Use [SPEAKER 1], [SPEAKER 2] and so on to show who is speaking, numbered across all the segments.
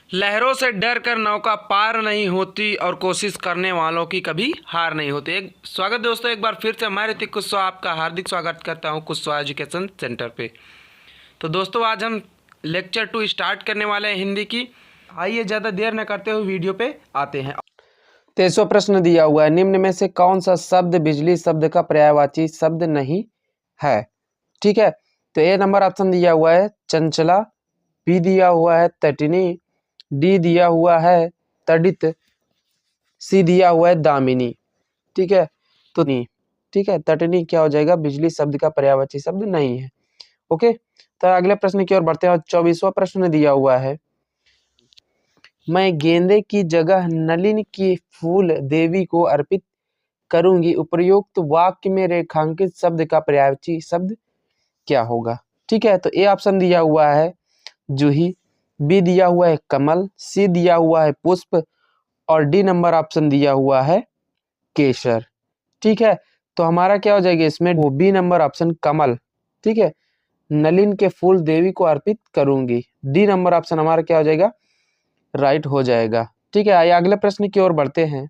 [SPEAKER 1] लहरों से डर कर नौका पार नहीं होती और कोशिश करने वालों की कभी हार नहीं होती। एक स्वागत दोस्तों, एक बार फिर से मैं ऋतिक कुशवाहा आपका हार्दिक स्वागत करता हूं कुशवाहा एजुकेशन सेंटर पे। तो दोस्तों आज हम लेक्चर 2 स्टार्ट करने वाले हैं हिंदी की। आइए ज़्यादा देर न करते हुए वीडियो पे आते हैं। 23वां प्रश्न दिया हुआ है, निम्न में से कौन सा शब्द बिजली शब्द का पर्यायवाची शब्द नहीं है। ठीक है, तो ए नंबर ऑप्शन दिया हुआ है चंचला, बी दिया हुआ है तटिनी, डी दिया हुआ है तड़ित, सी दिया हुआ है दामिनी। ठीक है, तो नहीं, ठीक है, तटनी क्या हो जाएगा, बिजली शब्द का पर्यायवाची शब्द नहीं है। ओके, तो अगले प्रश्न की ओर बढ़ते हैं। 24वां प्रश्न दिया हुआ है, मैं गेंदे की जगह नलिन की फूल देवी को अर्पित करूंगी, उपर्युक्त वाक्य में रेखांकित शब्द का पर्यायवाची शब्द क्या होगा। ठीक है, तो ए ऑप्शन दिया हुआ है जूही, बी दिया हुआ है कमल, सी दिया हुआ है पुष्प और डी नंबर ऑप्शन दिया हुआ है केसर। ठीक है, तो हमारा क्या हो जाएगा इसमें, वो बी नंबर ऑप्शन कमल। ठीक है, नलिन के फूल देवी को अर्पित करूंगी, डी नंबर ऑप्शन हमारा क्या हो जाएगा, राइट हो जाएगा। ठीक है, आइए अगले प्रश्न की ओर बढ़ते हैं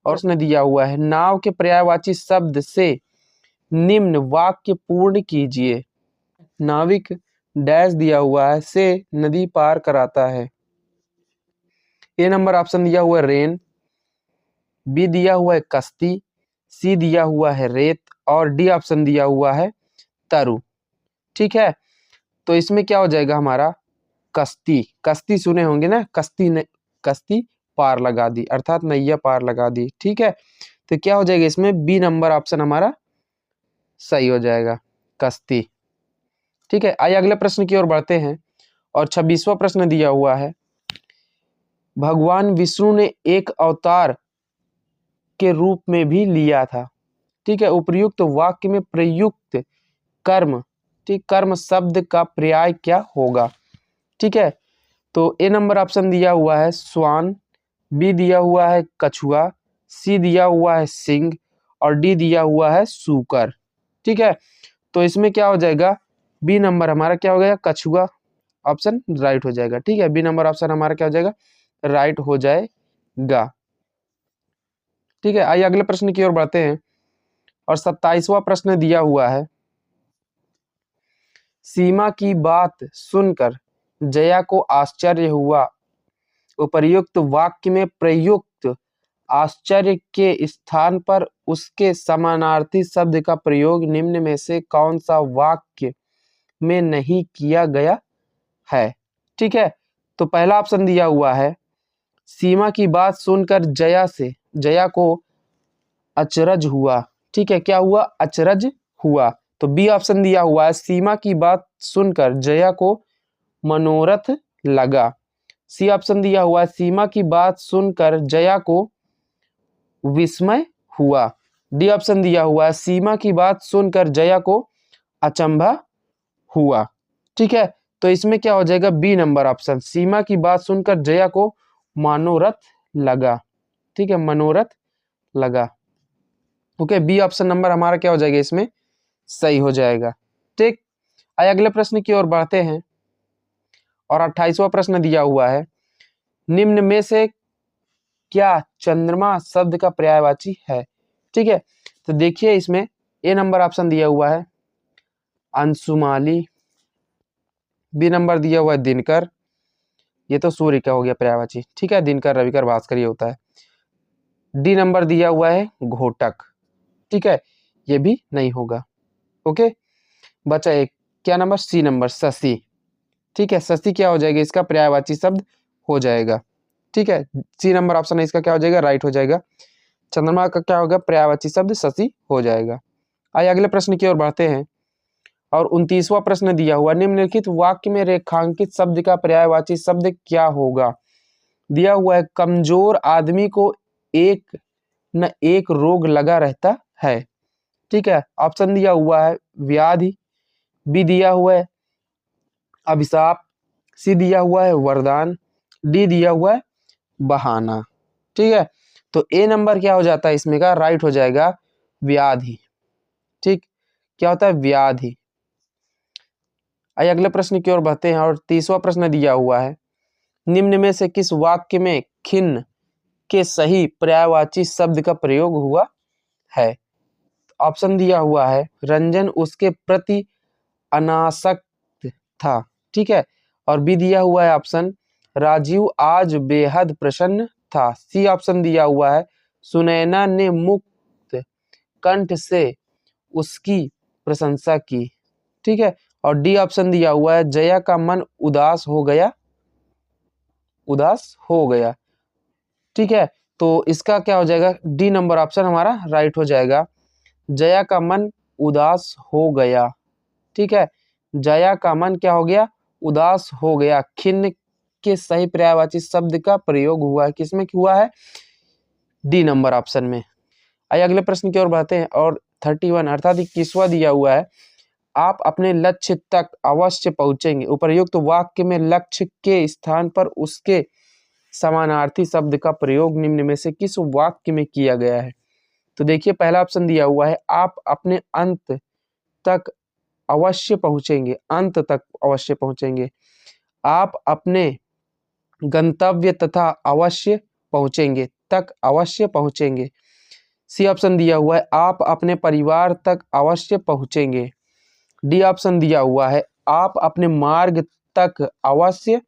[SPEAKER 1] और उसने दिया हुआ है, नाव के पर्यायवाची शब्द से निम्न वाक्य पूर्ण कीजिए। नाविक डैश दिया हुआ है, से नदी पार कराता है। ए नंबर ऑप्शन दिया हुआ है रेन, बी दिया हुआ है कश्ती, सी दिया हुआ है रेत और डी ऑप्शन दिया हुआ है तरु। ठीक है, तो इसमें क्या हो जाएगा हमारा, कश्ती। कश्ती सुने होंगे ना, कश्ती ने कश्ती पार लगा दी, अर्थात नैया पार लगा दी। ठीक है, तो क्या हो जाएगा इसमें, बी नंबर ऑप्शन हमारा सही हो जाएगा, कश्ती। ठीक है, आइए अगले प्रश्न की ओर बढ़ते हैं और 26वां प्रश्न दिया हुआ है, भगवान विष्णु ने एक अवतार के रूप में भी लिया था। ठीक है, उपर्युक्त वाक्य में प्रयुक्त कर्म, ठीक, कर्म शब्द का पर्याय क्या होगा। ठीक है, तो ए नंबर ऑप्शन दिया हुआ है स्वान, बी दिया हुआ है कछुआ, सी दिया हुआ है सिंह और डी दिया हुआ है सूकर। ठीक है, तो इसमें क्या हो जाएगा, बी नंबर हमारा क्या हो गया, कछुआ ऑप्शन राइट हो जाएगा। ठीक है, बी नंबर ऑप्शन हमारा क्या हो जाएगा, राइट हो जाएगा। ठीक है, आइए अगले प्रश्न की ओर बढ़ते हैं और 27वां प्रश्न दिया हुआ है, सीमा की बात सुनकर जया को आश्चर्य हुआ, उपर्युक्त वाक्य में प्रयुक्त आश्चर्य के स्थान पर उसके समानार्थी शब्द का प्रयोग निम्न में से कौन सा वाक्य में नहीं किया गया है। ठीक है, तो पहला ऑप्शन दिया हुआ है, सीमा की बात सुनकर जया को अचरज हुआ। ठीक है, क्या हुआ, अचरज हुआ। तो बी ऑप्शन दिया हुआ है, सीमा की बात सुनकर जया को मनोरथ लगा। सी ऑप्शन दिया हुआ है, सीमा की बात सुनकर जया को विस्मय हुआ। डी ऑप्शन दिया हुआ है, सीमा की बात सुनकर जया को अचंभा हुआ। ठीक है, तो इसमें क्या हो जाएगा, बी नंबर ऑप्शन, सीमा की बात सुनकर जया को मनोरथ लगा। ठीक है, मनोरथ लगा। ओके, बी ऑप्शन नंबर हमारा क्या हो जाएगा इसमें, सही हो जाएगा। ठीक, आइए अगले प्रश्न की ओर बढ़ते हैं और 28वां प्रश्न दिया हुआ है, निम्न में से क्या चंद्रमा शब्द का पर्यायवाची है। ठीक है, तो देखिए इसमें ए नंबर ऑप्शन दिया हुआ है अंशुमाली, बी नंबर दिया हुआ है दिनकर, ये तो सूर्य का हो गया पर्यायवाची। ठीक है, दिनकर रविकर भास्कर ये होता है। डी नंबर दिया हुआ है घोटक। ठीक है, ये भी नहीं होगा। ओके, बचा एक, क्या नंबर, सी नंबर शशि। ठीक है, शशि क्या हो जाएगा, इसका पर्यायवाची शब्द हो जाएगा। ठीक है, सी नंबर ऑप्शन है इसका क्या हो जाएगा, राइट हो जाएगा। चंद्रमा का क्या होगा, पर्यायवाची शब्द शशि हो जाएगा। आइए अगले प्रश्न की ओर बढ़ते हैं और 29वां प्रश्न दिया हुआ, निम्नलिखित वाक्य में रेखांकित शब्द का पर्यायवाची शब्द क्या होगा। दिया हुआ है, कमजोर आदमी को एक न एक रोग लगा रहता है। ठीक है, ऑप्शन दिया हुआ है व्याधि, बी दिया हुआ है अभिशाप, सी दिया हुआ है वरदान, डी दिया हुआ है बहाना। ठीक है, तो ए नंबर क्या हो जाता है इसमें का, राइट हो जाएगा व्याधि। ठीक, क्या होता है, व्याधि। आइए अगले प्रश्न की ओर बढ़ते हैं और 30वां प्रश्न दिया हुआ है, निम्न में से किस वाक्य में खिन्न के सही पर्यायवाची शब्द का प्रयोग हुआ है? ऑप्शन दिया हुआ है, रंजन उसके प्रति अनासक्त था, ठीक है। और बी दिया हुआ है ऑप्शन, राजीव आज बेहद प्रसन्न था। सी ऑप्शन दिया हुआ है, सुनैना ने मुक्त कंठ से उसकी प्रशंसा की, ठीक है। और डी ऑप्शन दिया हुआ है, जया का मन उदास हो गया, उदास हो गया, ठीक है। तो इसका क्या हो जाएगा, डी नंबर ऑप्शन हमारा राइट हो जाएगा, जया का मन उदास हो गया, ठीक है। जया का मन क्या हो गया, उदास हो गया। खिन्न के सही पर्यायवाची शब्द का प्रयोग हुआ है, किसमें हुआ है, डी नंबर ऑप्शन में। आइए अगले प्रश्न की ओर बढ़ते हैं। और 31 अर्थात 21वां दिया हुआ है, आप अपने लक्ष्य तक अवश्य पहुंचेंगे। उपर्युक्त वाक्य में लक्ष्य के स्थान पर उसके समानार्थी शब्द का प्रयोग निम्न में से किस वाक्य में किया गया है? तो देखिए पहला ऑप्शन दिया हुआ है, आप अपने अंत तक अवश्य पहुंचेंगे, अंत तक अवश्य पहुंचेंगे। आप अपने गंतव्य तथा अवश्य पहुंचेंगे, तक अवश्य पहुंचेंगे। सी ऑप्शन दिया हुआ है, आप अपने परिवार तक अवश्य पहुंचेंगे। डी ऑप्शन दिया हुआ है, आप अपने मार्ग तक अवश्य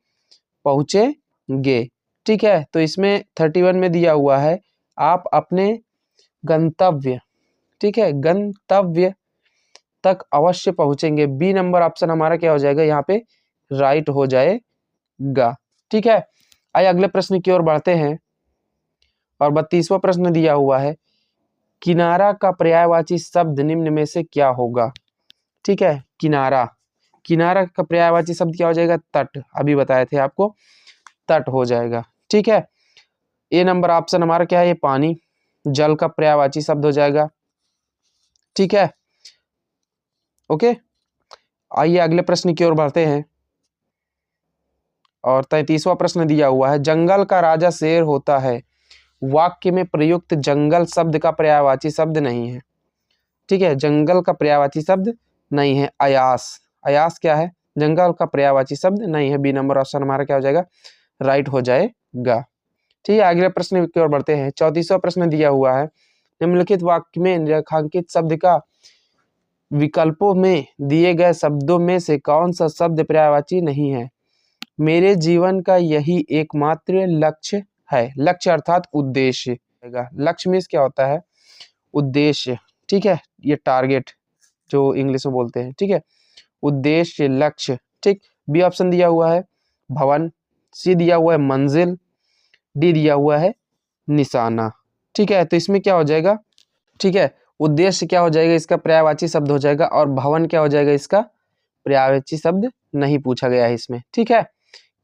[SPEAKER 1] पहुंचेंगे, ठीक है। तो इसमें 31 में दिया हुआ है, आप अपने गंतव्य, ठीक है, गंतव्य तक अवश्य पहुंचेंगे। बी नंबर ऑप्शन हमारा क्या हो जाएगा, यहाँ पे राइट हो जाएगा, ठीक है। आइए अगले प्रश्न की ओर बढ़ते हैं। और 32वां प्रश्न दिया हुआ है, किनारा का पर्यायवाची शब्द निम्न में से क्या होगा? ठीक है, किनारा, किनारा का पर्यायवाची शब्द क्या हो जाएगा, तट। अभी बताए थे आपको, तट हो जाएगा, ठीक है। ए नंबर ऑप्शन हमारा क्या है, ये पानी, जल का पर्यायवाची शब्द हो जाएगा, ठीक है, ओके। आइए अगले प्रश्न की ओर बढ़ते हैं। और 33वां प्रश्न दिया हुआ है, जंगल का राजा शेर होता है। वाक्य में प्रयुक्त जंगल शब्द का पर्यायवाची शब्द नहीं है, ठीक है, जंगल का पर्यायवाची शब्द नहीं है। अयास, अयास क्या है, जंगल का पर्यायवाची शब्द नहीं है। बी नंबर ऑप्शन हमारा क्या हो जाएगा, राइट हो जाएगा, ठीक है। अगले प्रश्न की ओर बढ़ते हैं। 34वां प्रश्न दिया हुआ है, निम्नलिखित वाक्य में रेखांकित शब्द का विकल्पों में दिए गए शब्दों में से कौन सा शब्द पर्यायवाची नहीं है? मेरे जीवन का यही एकमात्र लक्ष्य है। लक्ष्य अर्थात उद्देश्य, लक्ष्य मीन्स क्या होता है, उद्देश्य, ठीक है, ये टारगेट जो इंग्लिश में बोलते हैं, ठीक है, उद्देश्य, लक्ष्य, ठीक। बी ऑप्शन दिया हुआ है भवन, सी दिया हुआ है मंजिल, डी दिया हुआ है निशाना, ठीक है। तो इसमें क्या हो जाएगा, ठीक है, उद्देश्य क्या हो जाएगा, इसका पर्यायवाची शब्द हो जाएगा। और भवन क्या हो जाएगा, इसका पर्यायवाची शब्द नहीं पूछा गया है इसमें, ठीक है,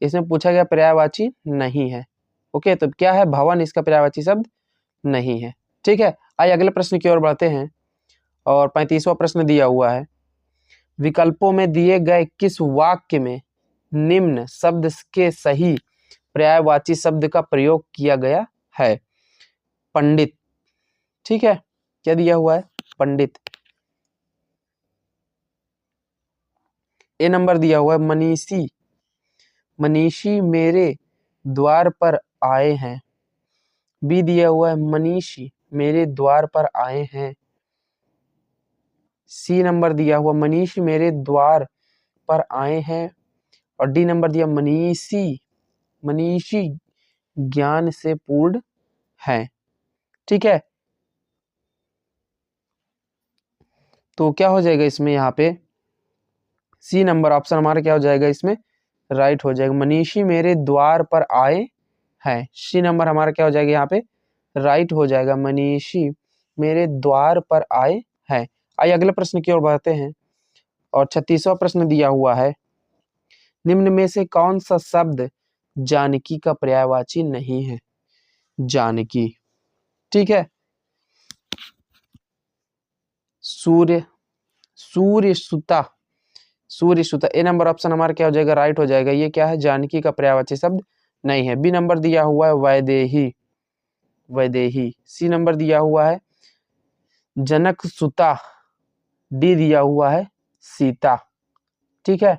[SPEAKER 1] इसमें पूछा गया पर्यायवाची नहीं है, ओके। तो क्या है, भवन इसका पर्यायवाची शब्द नहीं है, ठीक है। आइए अगले प्रश्न की ओर बढ़ते हैं। और 35वां प्रश्न दिया हुआ है, विकल्पों में दिए गए किस वाक्य में निम्न शब्द के सही पर्यायवाची शब्द का प्रयोग किया गया है? पंडित, ठीक है, क्या दिया हुआ है, पंडित। ए नंबर दिया हुआ है मनीषी, मनीषी मेरे द्वार पर आए हैं। बी दिया हुआ है मनीषी मेरे द्वार पर आए हैं। सी नंबर दिया हुआ मनीष मेरे द्वार पर आए हैं। और डी नंबर दिया मनीषी, मनीषी ज्ञान से पूर्ण है, ठीक है। तो क्या हो जाएगा इसमें, यहाँ पे सी नंबर ऑप्शन हमारा क्या हो जाएगा, इसमें राइट हो जाएगा, मनीषी मेरे द्वार पर आए हैं। सी नंबर हमारा क्या हो जाएगा, यहाँ पे राइट हो जाएगा, मनीषी मेरे द्वार पर आए हैं। आइए अगले प्रश्न की ओर बढ़ते हैं। और 36वां प्रश्न दिया हुआ है, निम्न में से कौन सा शब्द जानकी का पर्यायवाची नहीं है? जानकी, ठीक है, सूर्य, सूर्य सुता, सूर्य सुता। ए नंबर ऑप्शन हमारा क्या हो जाएगा, राइट हो जाएगा। ये क्या है, जानकी का पर्यायवाची शब्द नहीं है। बी नंबर दिया हुआ है वैदेही, वैदेही। सी नंबर दिया हुआ है जनक सुता। डी दिया हुआ है सीता, ठीक है।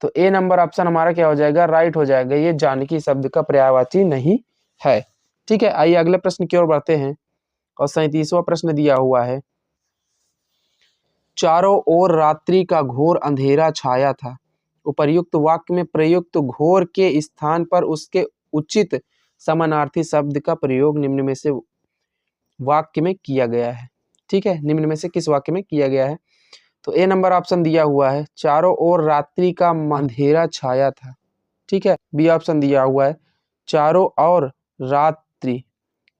[SPEAKER 1] तो ए नंबर ऑप्शन हमारा क्या हो जाएगा, राइट हो जाएगा। ये जानकी शब्द का पर्यायवाची नहीं है। ठीक है, आइए अगले प्रश्न की ओर बढ़ते हैं और 37वां प्रश्न दिया हुआ है। चारों ओर रात्रि का घोर अंधेरा छाया था। उपर्युक्त वाक्य में प्रयुक्त घोर के स्थान पर उसके उचित समानार्थी शब्द का प्रयोग निम्न में से वाक्य में किया गया है। ठीक है, निम्न में से किस वाक्य में किया गया है? तो ए नंबर ऑप्शन दिया हुआ है, चारों ओर रात्रि का अंधेरा छाया था। ठीक है, बी ऑप्शन दिया हुआ है, चारों ओर रात्रि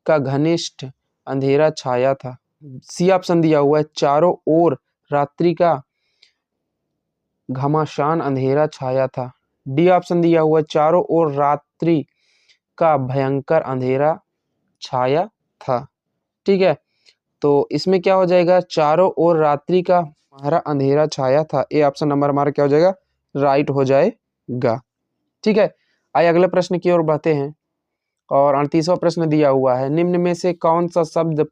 [SPEAKER 1] का घनिष्ठ अंधेरा छाया था। सी ऑप्शन दिया हुआ है, चारों ओर रात्रि का घमासान अंधेरा छाया था। डी ऑप्शन दिया हुआ है, चारों ओर रात्रि का भयंकर अंधेरा छाया था। ठीक है, तो इसमें क्या हो जाएगा, चारों ओर रात्रि का हमारा अंधेरा छाया था। ए ऑप्शन नंबर हमारा क्या हो जाएगा, राइट हो जाएगा। ठीक है, आइए अगले प्रश्न की ओर बढ़ते हैं और 38वां प्रश्न दिया हुआ है, निम्न में से कौन सा शब्द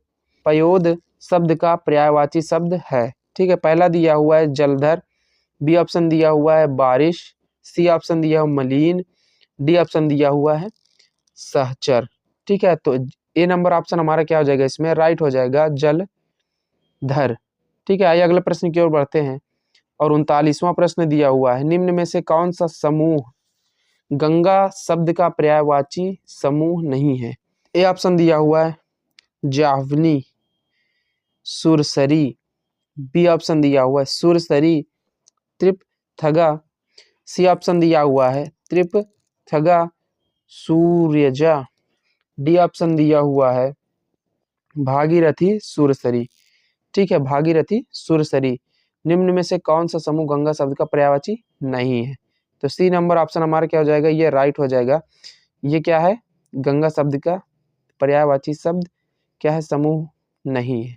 [SPEAKER 1] पयोद शब्द का पर्यायवाची शब्द है? ठीक है, पहला दिया हुआ है जलधर, बी ऑप्शन दिया हुआ है बारिश, सी ऑप्शन दिया हुआ मलिन, डी ऑप्शन दिया हुआ है सहचर। ठीक है, तो ए नंबर ऑप्शन हमारा क्या हो जाएगा, इसमें राइट हो जाएगा जलधर। ठीक है, आइए अगले प्रश्न की ओर बढ़ते हैं और 39वां प्रश्न दिया हुआ है, निम्न में से कौन सा समूह गंगा शब्द का पर्यायवाची समूह नहीं है? ए ऑप्शन दिया हुआ है जाह्नवी सुरसरी, बी ऑप्शन दिया हुआ है सुरसरी त्रिपथगा, सी ऑप्शन दिया हुआ है त्रिपथगा सूर्यजा, डी ऑप्शन दिया हुआ है भागीरथी सुरसरी। ठीक है, भागीरथी सुरसरी। निम्न में से कौन सा समूह गंगा शब्द का पर्यायवाची नहीं है? तो सी नंबर ऑप्शन हमारा क्या हो जाएगा, ये राइट हो जाएगा। ये क्या है, गंगा शब्द का पर्यायवाची शब्द क्या है, समूह नहीं है।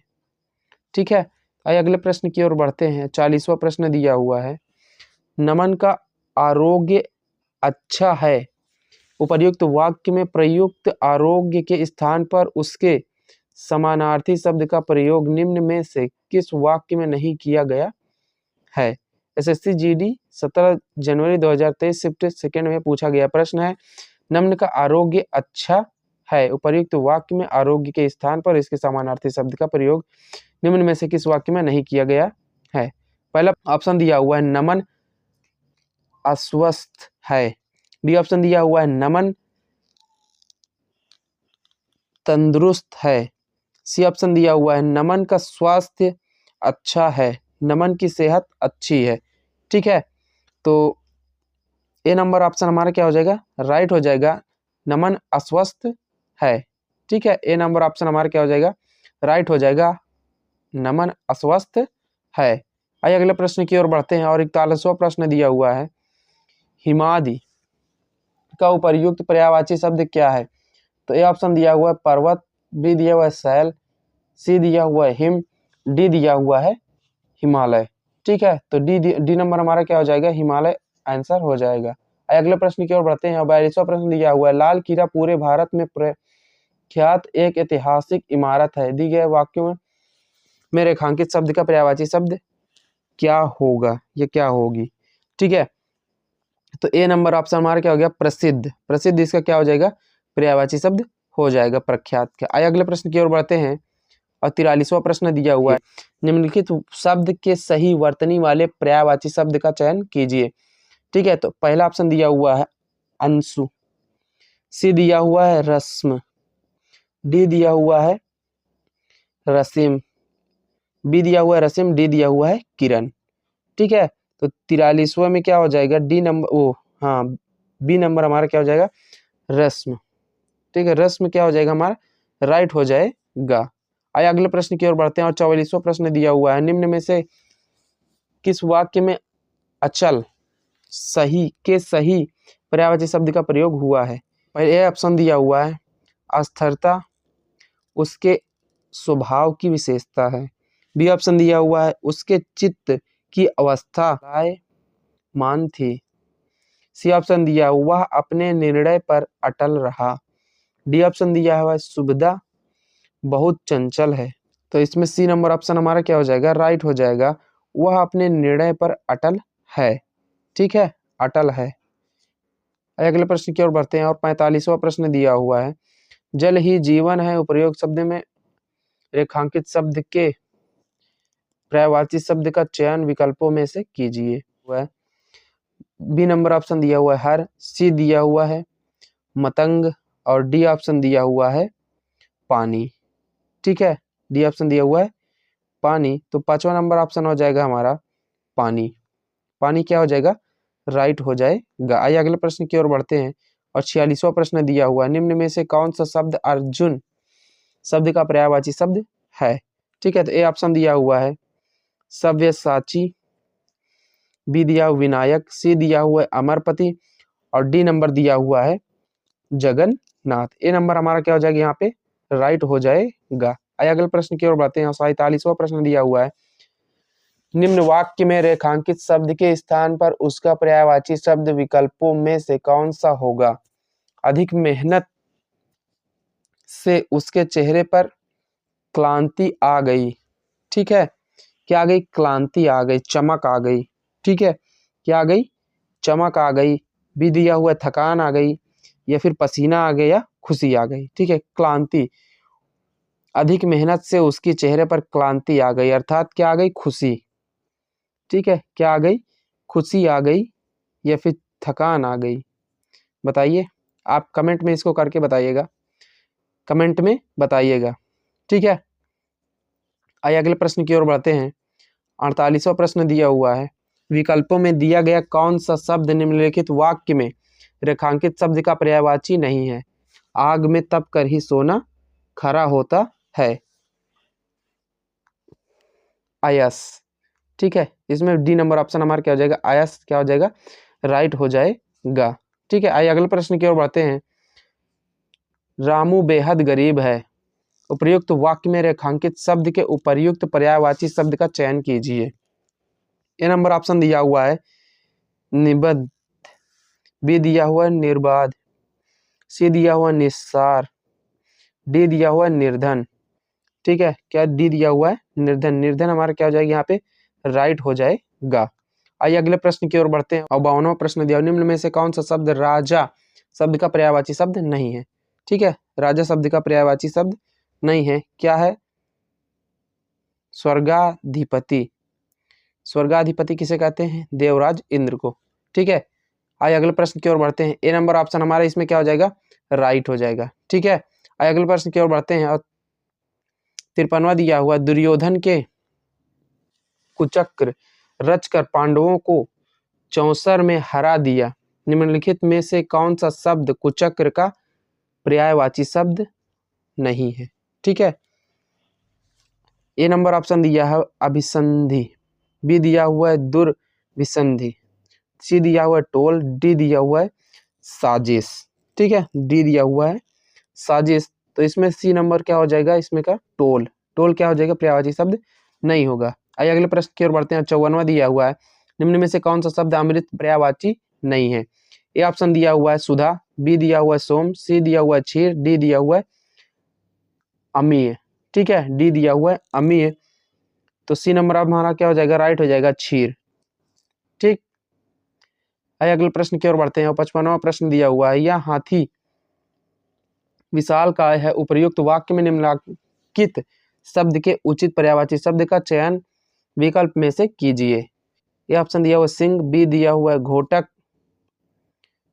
[SPEAKER 1] ठीक है, आइए अगले प्रश्न की ओर बढ़ते हैं। 40वां प्रश्न दिया हुआ है, नमन का आरोग्य अच्छा है। उपर्युक्त वाक्य में प्रयुक्त आरोग्य के स्थान पर उसके समानार्थी शब्द का प्रयोग निम्न में से किस वाक्य में नहीं किया गया है? एसएससी जीडी 17 जनवरी 2023 शिफ्ट सेकेंड में पूछा गया प्रश्न है, नमन का आरोग्य अच्छा है। उपर्युक्त वाक्य में आरोग्य के स्थान पर इसके समानार्थी शब्द का प्रयोग निम्न में से किस वाक्य में नहीं किया गया है? पहला ऑप्शन दिया हुआ है नमन अस्वस्थ है, बी ऑप्शन दिया हुआ है नमन तंदुरुस्त है, सी ऑप्शन दिया हुआ है नमन का स्वास्थ्य अच्छा है, नमन की सेहत अच्छी है। ठीक है, तो ए नंबर ऑप्शन हमारा क्या हो जाएगा, राइट हो जाएगा, नमन अस्वस्थ है। ठीक है, ए नंबर ऑप्शन हमारा क्या हो जाएगा, राइट हो जाएगा, नमन अस्वस्थ है। आइए अगले प्रश्न की ओर बढ़ते हैं और 41वां प्रश्न दिया हुआ है, हिमादि का उपर्युक्त पर्यायवाची शब्द क्या है? तो ए ऑप्शन दिया हुआ है पर्वत, बी दिया हुआ है शैल, सी दिया हुआ है हिम, डी दिया हुआ है हिमालय। ठीक है, तो डी नंबर हमारा क्या हो जाएगा, हिमालय आंसर हो जाएगा। अगले प्रश्न की ओर बढ़ते हैं। 42वां प्रश्न दिया हुआ है, लाल किला पूरे भारत में प्रख्यात एक ऐतिहासिक इमारत है। दी गए वाक्यों में रेखांकित शब्द का पर्यायवाची शब्द क्या होगा, ये क्या होगी? ठीक है, तो ए नंबर ऑप्शन हमारा क्या हो गया, प्रसिद्ध। प्रसिद्ध इसका क्या हो जाएगा, पर्यायवाची शब्द हो जाएगा प्रख्यात का। आइए अगले प्रश्न की ओर बढ़ते हैं और 43वां प्रश्न दिया हुआ है, निम्नलिखित शब्द के सही वर्तनी वाले पर्यायवाची शब्द का चयन कीजिए। ठीक है, तो पहला ऑप्शन दिया हुआ है अंशु, सी दिया हुआ है रस्म, डी दिया हुआ है रसीम, बी दिया हुआ है रसीम, डी दिया हुआ है किरण। ठीक है, तो 43वां में क्या हो जाएगा, डी नंबर हाँ बी नंबर हमारा क्या हो जाएगा, रस्म। ठीक है, रस्म क्या हो जाएगा हमारा, राइट हो जाएगा। आइए अगले प्रश्न की ओर बढ़ते हैं और 44वां प्रश्न दिया हुआ है, निम्न में से किस वाक्य में अचल सही पर्यायवाची शब्द का प्रयोग हुआ है? पहले ऑप्शन दिया हुआ है अस्थिरता उसके स्वभाव की विशेषता है, बी ऑप्शन दिया हुआ है उसके चित्त की अवस्था मान थी, सी ऑप्शन दिया हुआ वह अपने निर्णय पर अटल रहा, डी ऑप्शन दिया हुआ है सुविधा बहुत चंचल है। तो इसमें सी नंबर ऑप्शन हमारा क्या हो जाएगा, राइट हो जाएगा, वह अपने निर्णय पर अटल है। ठीक है, अटल है। अगले प्रश्न की ओर बढ़ते हैं और 45वां प्रश्न दिया हुआ है, जल ही जीवन है उपयुक्त शब्द में रेखांकित शब्द के पर्यायवाची शब्द का चयन विकल्पों में से कीजिए। हुआ है बी नंबर ऑप्शन दिया हुआ है हर, सी दिया हुआ है मतंग और डी ऑप्शन दिया हुआ है पानी। ठीक है, डी ऑप्शन दिया हुआ है पानी, तो 5वां नंबर ऑप्शन हो जाएगा हमारा पानी। पानी क्या हो जाएगा, राइट हो जाएगा। आइए अगले प्रश्न की ओर बढ़ते हैं और 46वां प्रश्न दिया हुआ है, निम्न में से कौन सा शब्द अर्जुन शब्द का पर्यायवाची शब्द है। ठीक है, तो ए ऑप्शन दिया हुआ है सव्यसाची, बी दिया हुआ विनायक, सी दिया हुआ है अमरपति और डी नंबर दिया हुआ है जगन्नाथ। ए नंबर हमारा क्या हो जाएगा यहाँ पे, राइट हो जाएगा। आइए अगले प्रश्न की ओर बढ़ते हैं। 47वां प्रश्न दिया हुआ है, निम्न वाक्य में रेखांकित शब्द के स्थान पर उसका पर्यायवाची शब्द विकल्पों में से कौन सा होगा। अधिक मेहनत से उसके चेहरे पर क्लांति आ गई। ठीक है, क्या आ गई, क्लांति आ गई, चमक आ गई। ठीक है, क्या आ गई, चमक आ गई। भी दिया हुआ थकान आ गई या फिर पसीना आ गया या खुशी आ गई। ठीक है, क्लांति, अधिक मेहनत से उसके चेहरे पर क्लांति आ गई अर्थात क्या आ गई, खुशी। ठीक है, क्या आ गई, खुशी आ गई या फिर थकान आ गई, बताइए। आप कमेंट में इसको करके बताइएगा, कमेंट में बताइएगा। ठीक है, आइए अगले प्रश्न की ओर बढ़ते हैं। 48वां प्रश्न दिया हुआ है, विकल्पों में दिया गया कौन सा शब्द निम्नलिखित वाक्य में रेखांकित शब्द का पर्यायवाची नहीं है। आग में तप कर ही सोना खरा होता है। आयस। ठीक है, इसमें डी नंबर ऑप्शन हमारा क्या हो जाएगा, आयस क्या हो जाएगा, राइट हो जाएगा। ठीक है, आइए अगले प्रश्न की ओर बढ़ते हैं। रामू बेहद गरीब है, उपर्युक्त वाक्य में रेखांकित शब्द के उपर्युक्त पर्यायवाची शब्द का चयन कीजिए। ए नंबर ऑप्शन दिया हुआ है निबद्ध, बी दिया हुआ है निर्बाध, सी दिया हुआ निस्सार, डी दिया हुआ है निर्धन। ठीक है, क्या डी दिया हुआ है निर्धन। निर्धन हमारा क्या हो जाएगा यहाँ पे, राइट हो जाएगा। आइए अगले प्रश्न की ओर बढ़ते हैं और 52वां प्रश्न दिया, निम्न में से कौन सा शब्द राजा शब्द का पर्यायवाची शब्द नहीं है। ठीक है, राजा शब्द का पर्यायवाची शब्द नहीं है, क्या है, स्वर्गाधिपति। स्वर्गाधिपति किसे कहते हैं, देवराज इंद्र को। ठीक है, आइए अगले प्रश्न की ओर बढ़ते हैं। ए नंबर ऑप्शन हमारा इसमें क्या हो जाएगा, राइट हो जाएगा। ठीक है, आइए अगले प्रश्न की ओर बढ़ते हैं और 53वां दिया हुआ, दुर्योधन के कुचक्र रचकर पांडवों को चौसर में हरा दिया। निम्नलिखित में से कौन सा शब्द कुचक्र का पर्यायवाची शब्द नहीं है। ठीक है, ए नंबर ऑप्शन दिया है अभिसंधि, बी दिया हुआ है दुर्विसंधि, सी दिया हुआ है टोल, डी दिया हुआ है साजिश। ठीक है, डी दिया हुआ है साजिश, तो इसमें सी नंबर क्या हो जाएगा, इसमें का टोल। टोल क्या हो जाएगा, पर्यायवाची शब्द नहीं होगा। आइए अगले प्रश्न की ओर बढ़ते हैं। 54वां दिया हुआ है, निम्न में से कौन सा शब्द अमृत पर्यायवाची नहीं है। ए ऑप्शन दिया हुआ है सुधा, बी दिया हुआ है सोम, सी दिया हुआ है क्षीर, डी दिया हुआ है अमीय। ठीक है, डी दिया हुआ है अमीय, तो सी नंबर अब हमारा क्या हो जाएगा, राइट हो जाएगा, क्षीर। ठीक, आइए अगले प्रश्न की ओर बढ़ते हैं और 55वां प्रश्न दिया हुआ है, यह हाथी विशाल काय है, उपर्युक्त वाक्य में निम्नलिखित शब्द के उचित पर्यायवाची शब्द का चयन विकल्प में से कीजिए। ये ऑप्शन दिया हुआ है सिंह, बी दिया हुआ है घोटक,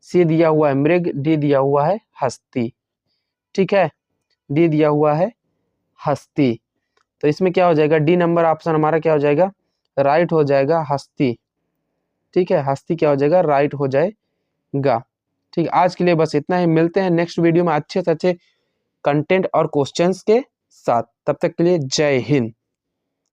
[SPEAKER 1] सी दिया हुआ है मृग, डी दिया हुआ है हस्ती। ठीक है, डी दिया हुआ है हस्ती, तो इसमें क्या हो जाएगा, डी नंबर ऑप्शन हमारा क्या हो जाएगा, राइट हो जाएगा, हस्ती। ठीक है, हस्ती क्या हो जाएगा, राइट हो जाएगा। ठीक, आज के लिए बस इतना ही, मिलते हैं नेक्स्ट वीडियो में अच्छे से अच्छे कंटेंट और क्वेश्चंस के साथ। तब तक के लिए जय हिंद।